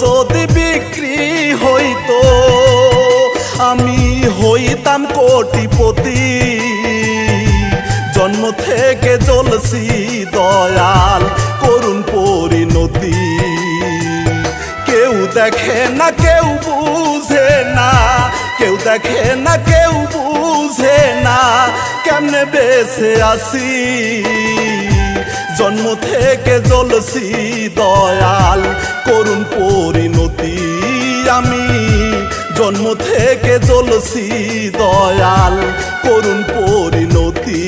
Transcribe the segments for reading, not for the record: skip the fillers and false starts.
যদি বিক্রি হইতো আমি হইতাম কোটিপতি। জন্ম থেকে জ্বলছি দয়াল করুণ পরিণতি। কেউ দেখে না কেউ বুঝে না, কেউ দেখে না কেউ বুঝে না কেমনে বেঁচে আছি। জন্ম থেকে জ্বলছি দয়াল করুণ পরিণতি। আমি জন্ম থেকে জ্বলছি দয়াল করুণ পরিণতি।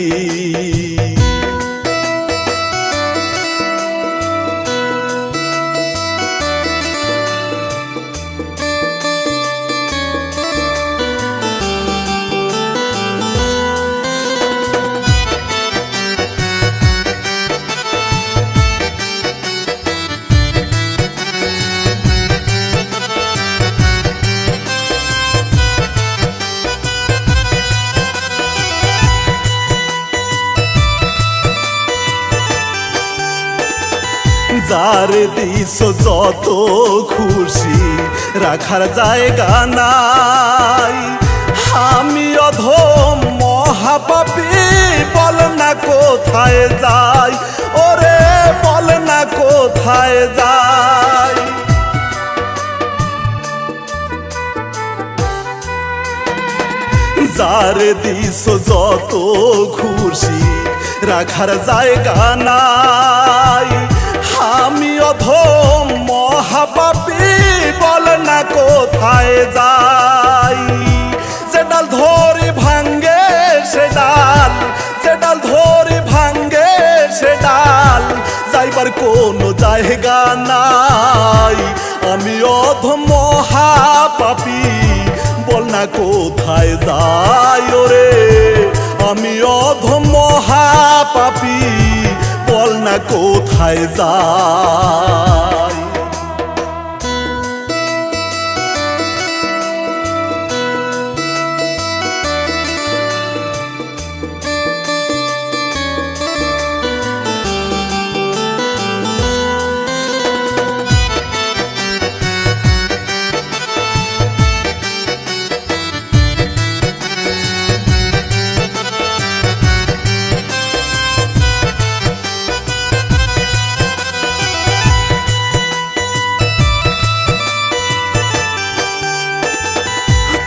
যার দিস যত খুশি রাখার জায়গা নাই। আমি অধম মহাপাপী বল না কোথায় যাই, ওরে বল না কোথায় যাই। যার দিস যত খুশি রাখার জায়গা নাই। আমি অধম মহাপাপী বল না কোথায় যাই। যে ডাল ধরে ভাঙ্গে সে ডাল, যে ডাল ধরে ভাঙ্গে সে ডাল যাইবার কোনো জায়গা নাই। আমি অধম মহাপাপী বল না কোথায় যাই, ওরে আমি অধম মহাপাপী বল না কোথায় যাই।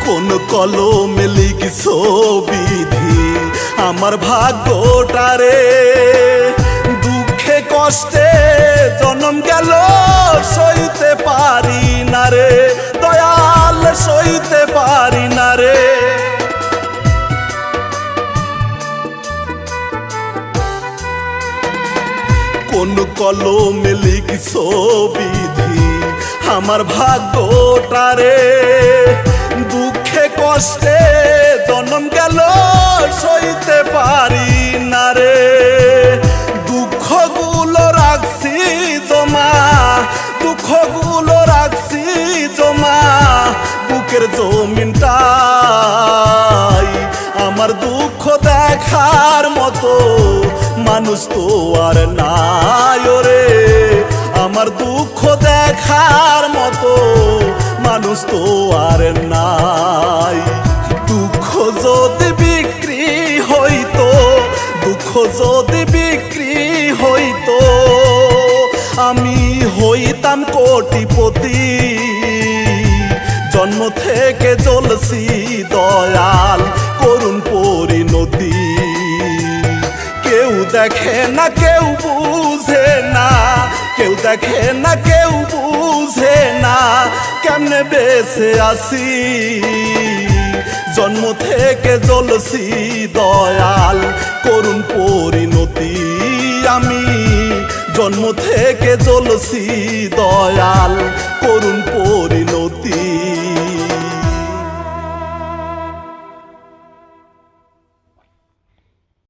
কোন কলমে লিখছো বিধি আমার ভাগ্যটারে। দুঃখে কষ্টে জন্ম গেল সইতে পারি না রে দয়াল, সইতে পারি না রে। কোন কলমে লিখছো বিধি আমার ভাগ্যটারে। দুঃখে কষ্টে জন্ম গেল সইতে পারি না রে। দুঃখগুলো রাখছি জমা, দুঃখগুলো রাখছি জমা বুকের জমিনটাই। আমার দুঃখ দেখার মতো মানুষ তো আর নাই, ওরে আমার দুঃখ দেখার মতো মানুষ তো আর নাই। দুঃখ যদি বিক্রি হইতো, দুঃখ যদি বিক্রি হইতো আমি হইতাম কোটিপতি। জন্ম থেকে জ্বলছি দয়াল করুণ পরিণতি। কেউ দেখে না কেউ বুঝে না, কেউ দেখে না কেউ বুঝে না কেমনে বেঁচে আছি। জন্ম থেকে জ্বলছি দয়াল করুণ পরিণতি। আমি জন্ম থেকে জ্বলছি দয়াল করুণ পরিণতি।